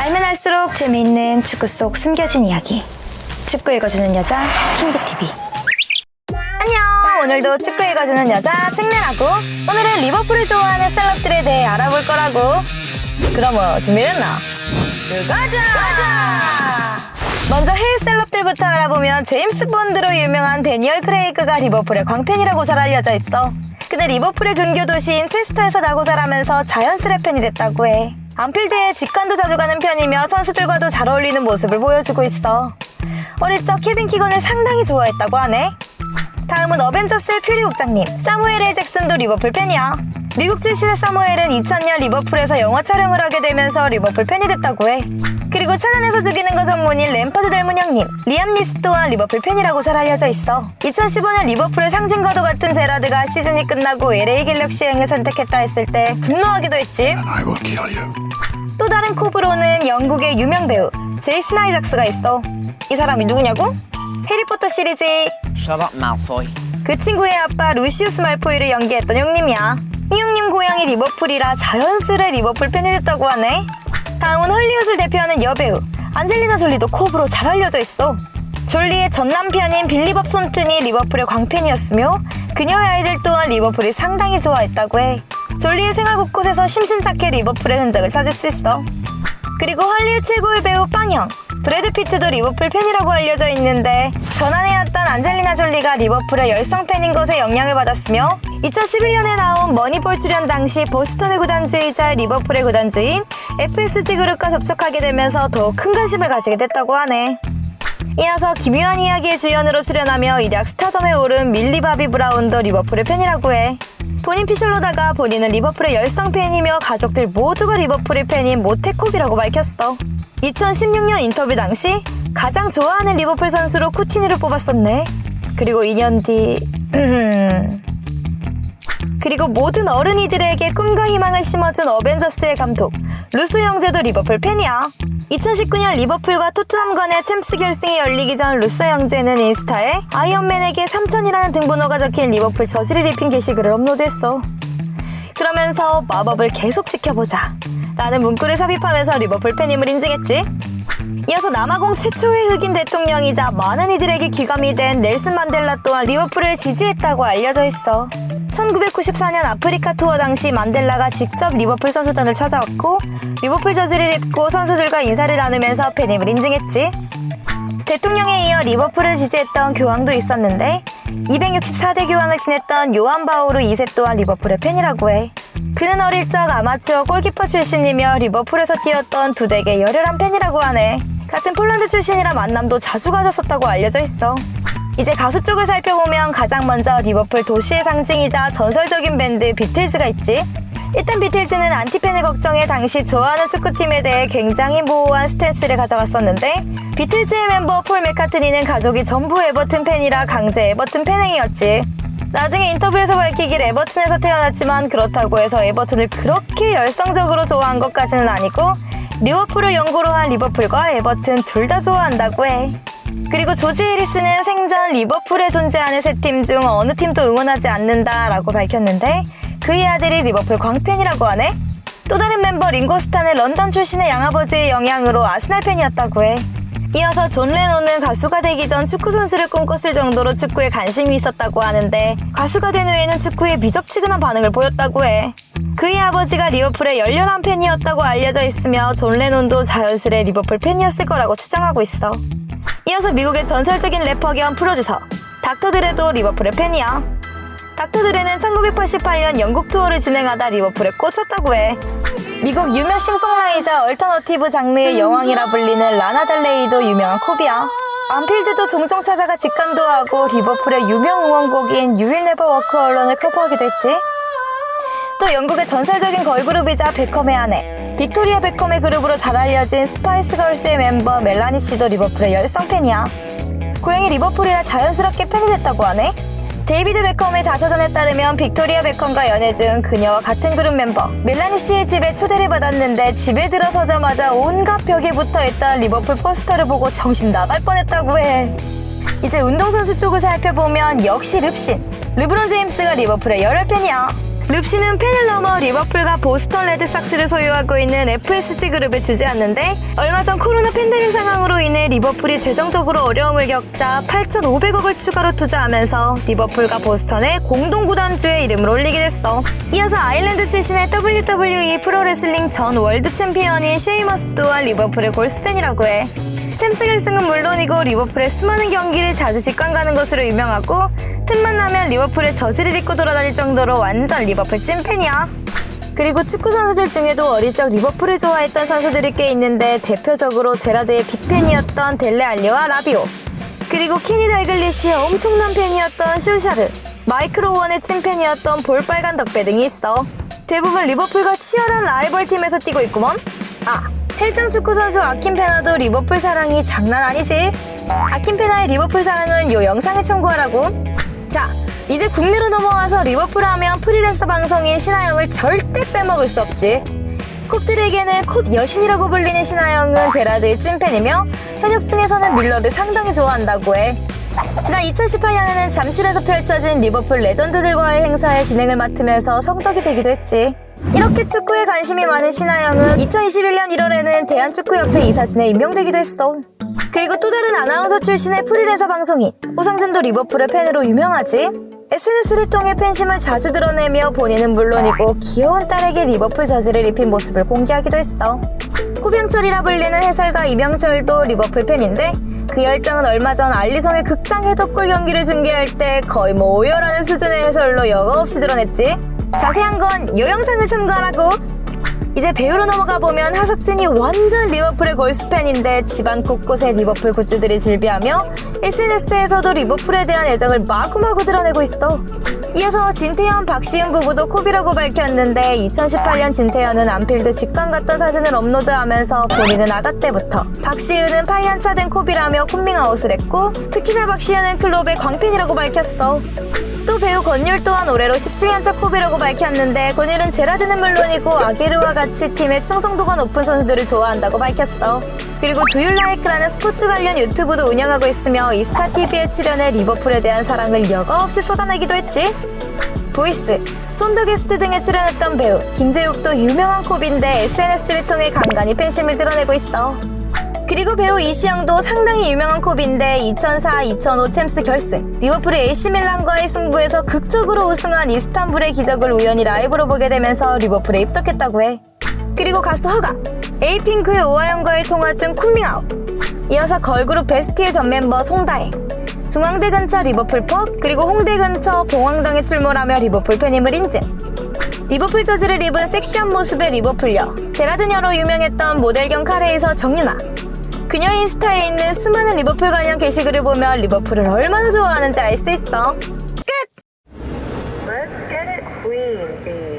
알면 알수록 재미있는 축구 속 숨겨진 이야기. 축구 읽어주는 여자 킹비TV. 안녕, 오늘도 축구 읽어주는 여자 책내라고. 오늘은 리버풀을 좋아하는 셀럽들에 대해 알아볼 거라고. 그럼 준비됐나? 가자! 먼저 해외 셀럽들부터 알아보면 제임스 본드로 유명한 데니얼 크레이그가 리버풀의 광팬이라고 잘 알려져 있어. 그는 리버풀의 근교 도시인 체스터에서 나고 자라면서 자연스레 팬이 됐다고 해. 안필드에 직관도 자주 가는 편이며 선수들과도 잘 어울리는 모습을 보여주고 있어. 어릴 적 케빈 키건을 상당히 좋아했다고 하네. 다음은 어벤져스의 퓨리 국장님, 사무엘 L. 잭슨도 리버풀 팬이야. 미국 출신의 사무엘은 2000년 리버풀에서 영화 촬영을 하게 되면서 리버풀 팬이 됐다고 해. 그리고 찾아내서 죽이는 거 전문인 램파드 닮은 형님, 리암 니스 또한 리버풀 팬이라고 잘 알려져 있어. 2015년 리버풀의 상징과도 같은 제라드가 시즌이 끝나고 LA 갤럭시 여행을 선택했다 했을 때 분노하기도 했지. 또 다른 콥으로는 영국의 유명 배우 제이슨 아이작스가 있어. 이 사람이 누구냐고? 해리포터 시리즈 Shut up, Malfoy. 그 친구의 아빠 루시우스 말포이를 연기했던 형님이야. 이 형님 고향이 리버풀이라 자연스레 리버풀 팬이 됐다고 하네. 다음은 헐리우드를 대표하는 여배우 안젤리나 졸리도 콥으로 잘 알려져 있어. 졸리의 전 남편인 빌리 밥 손튼이 리버풀의 광팬이었으며 그녀의 아이들 또한 리버풀이 상당히 좋아했다고 해. 졸리의 생활 곳곳에서 심심찮게 리버풀의 흔적을 찾을 수 있어. 그리고 헐리우드 최고의 배우 빵형 브래드 피트도 리버풀 팬이라고 알려져 있는데 전아내였던 안젤리나 졸리가 리버풀의 열성 팬인 것에 영향을 받았으며 2011년에 나온 머니볼 출연 당시 보스턴의 구단주이자 리버풀의 구단주인 FSG 그룹과 접촉하게 되면서 더욱 큰 관심을 가지게 됐다고 하네. 이어서 기묘한 이야기의 주연으로 출연하며 일약 스타덤에 오른 밀리 바비 브라운도 리버풀의 팬이라고 해. 본인 피셜로다가 본인은 리버풀의 열성 팬이며 가족들 모두가 리버풀의 팬인 모태콥이라고 밝혔어. 2016년 인터뷰 당시 가장 좋아하는 리버풀 선수로 쿠티뉴를 뽑았었네. 그리고 2년 뒤... 그리고 모든 어른이들에게 꿈과 희망을 심어준 어벤져스의 감독 루소 형제도 리버풀 팬이야. 2019년 리버풀과 토트넘 간의 챔스 결승이 열리기 전 루소 형제는 인스타에 아이언맨에게 3000이라는 등번호가 적힌 리버풀 저지를 입힌 게시글을 업로드했어. 그러면서 마법을 계속 지켜보자 라는 문구를 삽입하면서 리버풀 팬임을 인증했지. 이어서 남아공 최초의 흑인 대통령이자 많은 이들에게 귀감이 된 넬슨 만델라 또한 리버풀을 지지했다고 알려져 있어. 1994년 아프리카 투어 당시 만델라가 직접 리버풀 선수단을 찾아왔고 리버풀 저지를 입고 선수들과 인사를 나누면서 팬임을 인증했지. 대통령에 이어 리버풀을 지지했던 교황도 있었는데 264대 교황을 지냈던 요한 바오르 2세 또한 리버풀의 팬이라고 해. 그는 어릴 적 아마추어 골키퍼 출신이며 리버풀에서 뛰었던 두 댁의 열혈한 팬이라고 하네. 같은 폴란드 출신이라 만남도 자주 가졌었다고 알려져 있어. 이제 가수 쪽을 살펴보면 가장 먼저 리버풀 도시의 상징이자 전설적인 밴드 비틀즈가 있지. 일단 비틀즈는 안티팬을 걱정해 당시 좋아하는 축구팀에 대해 굉장히 모호한 스탠스를 가져갔었는데 비틀즈의 멤버 폴 맥카트니는 가족이 전부 에버튼 팬이라 강제 에버튼 팬행이었지. 나중에 인터뷰에서 밝히길 에버튼에서 태어났지만 그렇다고 해서 에버튼을 그렇게 열성적으로 좋아한 것까지는 아니고 리버풀을 연고로 한 리버풀과 에버튼 둘 다 좋아한다고 해. 그리고 조지 해리스는 생전 리버풀에 존재하는 세 팀 중 어느 팀도 응원하지 않는다라고 밝혔는데 그의 아들이 리버풀 광팬이라고 하네. 또 다른 멤버 링고스타는 런던 출신의 양아버지의 영향으로 아스날 팬이었다고 해. 이어서 존 레논은 가수가 되기 전 축구선수를 꿈꿨을 정도로 축구에 관심이 있었다고 하는데 가수가 된 후에는 축구에 미적지근한 반응을 보였다고 해. 그의 아버지가 리버풀의 열렬한 팬이었다고 알려져 있으며 존 레논도 자연스레 리버풀 팬이었을 거라고 추정하고 있어. 이어서 미국의 전설적인 래퍼 겸 프로듀서 닥터 드레도 리버풀의 팬이야. 닥터 드레는 1988년 영국 투어를 진행하다 리버풀에 꽂혔다고 해. 미국 유명 싱송라이자 얼터너티브 장르의 여왕이라 불리는 라나델레이도 유명한 콥이야. 안필드도 종종 찾아가 직관도 하고 리버풀의 유명 응원곡인 You Will Never Walk Alone을 커버하기도 했지. 또 영국의 전설적인 걸그룹이자 베컴의 아내 빅토리아 베컴의 그룹으로 잘 알려진 스파이스 걸스의 멤버 멜라니 씨도 리버풀의 열성 팬이야. 고향이 리버풀이라 자연스럽게 팬이 됐다고 하네. 데이비드 베컴의 자서전에 따르면 빅토리아 베컴과 연애 중 그녀와 같은 그룹 멤버 멜라니 씨의 집에 초대를 받았는데 집에 들어서자마자 온갖 벽에 붙어있던 리버풀 포스터를 보고 정신 나갈 뻔했다고 해. 이제 운동선수 쪽을 살펴보면 역시 릅신 르브론 제임스가 리버풀의 열혈 팬이야. 릅시는 팬을 넘어 리버풀과 보스턴 레드삭스를 소유하고 있는 FSG 그룹을 주재하는데 얼마 전 코로나 팬데믹 상황으로 인해 리버풀이 재정적으로 어려움을 겪자 8,500억을 추가로 투자하면서 리버풀과 보스턴의 공동구단주의 이름을 올리게 됐어. 이어서 아일랜드 출신의 WWE 프로레슬링 전 월드 챔피언인 셰이머스 또한 리버풀의 골스팬이라고 해. 챔스 결승은 물론이고 리버풀의 수많은 경기를 자주 직관 가는 것으로 유명하고 틈만 나면 리버풀의 저지를 입고 돌아다닐 정도로 완전 리버풀 찐팬이야. 그리고 축구 선수들 중에도 어릴 적 리버풀을 좋아했던 선수들이 꽤 있는데 대표적으로 제라드의 빅팬이었던 델레 알리와 라비오, 그리고 케니 달글리시의 엄청난 팬이었던 슐샤르, 마이클 오원의 찐팬이었던 볼빨간 덕배 등이 있어. 대부분 리버풀과 치열한 라이벌 팀에서 뛰고 있구먼. 헬장 축구 선수 아킨페나도 리버풀 사랑이 장난 아니지. 아킨페나의 리버풀 사랑은 요 영상을 참고하라고. 자, 이제 국내로 넘어와서 리버풀 하면 프리랜서 방송인 신하영을 절대 빼먹을 수 없지. 콥들에게는 콥 여신이라고 불리는 신하영은 제라드의 찐팬이며 현역 중에서는 밀러를 상당히 좋아한다고 해. 지난 2018년에는 잠실에서 펼쳐진 리버풀 레전드들과의 행사의 진행을 맡으면서 성덕이 되기도 했지. 이렇게 축구에 관심이 많은 신하영은 2021년 1월에는 대한축구협회 이사진에 임명되기도 했어. 그리고 또 다른 아나운서 출신의 프리랜서 방송인 오상진도 리버풀의 팬으로 유명하지. SNS를 통해 팬심을 자주 드러내며 본인은 물론이고 귀여운 딸에게 리버풀 저지를 입힌 모습을 공개하기도 했어. 코병철이라 불리는 해설가 이명철도 리버풀 팬인데 그 열정은 얼마 전 알리송의 극장 헤더골 경기를 중계할 때 거의 오열하는 수준의 해설로 여과 없이 드러냈지. 자세한 건 이 영상을 참고하라고. 이제 배우로 넘어가 보면 하석진이 완전 리버풀의 골수팬인데 집안 곳곳에 리버풀 굿즈들이 즐비하며 SNS에서도 리버풀에 대한 애정을 마구마구 드러내고 있어. 이어서 진태현, 박시은 부부도 콥이라고 밝혔는데 2018년 진태현은 안필드 직관 갔던 사진을 업로드하면서 본인은 아가 때부터, 박시은은 8년차 된 콥이라며 콤밍아웃을 했고 특히나 박시은은 클롭의 광팬이라고 밝혔어. 또 배우 권율 또한 올해로 17년차 콥이라고 밝혔는데 권율은 제라드는 물론이고 아게르와 같이 팀의 충성도가 높은 선수들을 좋아한다고 밝혔어. 그리고 두율라이크라는 스포츠 관련 유튜브도 운영하고 있으며 이스타TV에 출연해 리버풀에 대한 사랑을 여과 없이 쏟아내기도 했지. 보이스, 손더게스트 등에 출연했던 배우 김세욱도 유명한 콥인데 SNS를 통해 간간히 팬심을 드러내고 있어. 그리고 배우 이시영도 상당히 유명한 콥인데 2004-2005 챔스 결승 리버풀이 AC밀란과의 승부에서 극적으로 우승한 이스탄불의 기적을 우연히 라이브로 보게 되면서 리버풀에 입덕했다고 해. 그리고 가수 허가, 에이핑크의 오하영과의 통화 중 쿨밍아웃, 이어서 걸그룹 베스티의 전 멤버 송다혜, 중앙대 근처 리버풀 펍, 그리고 홍대 근처 봉황동에 출몰하며 리버풀 팬임을 인증. 리버풀 저지를 입은 섹시한 모습의 리버풀녀 제라드녀로 유명했던 모델 겸 카레이서 정유나, 그녀 인스타에 있는 수많은 리버풀 관련 게시글을 보면 리버풀을 얼마나 좋아하는지 알 수 있어. 끝! Let's get it, Queen Bee.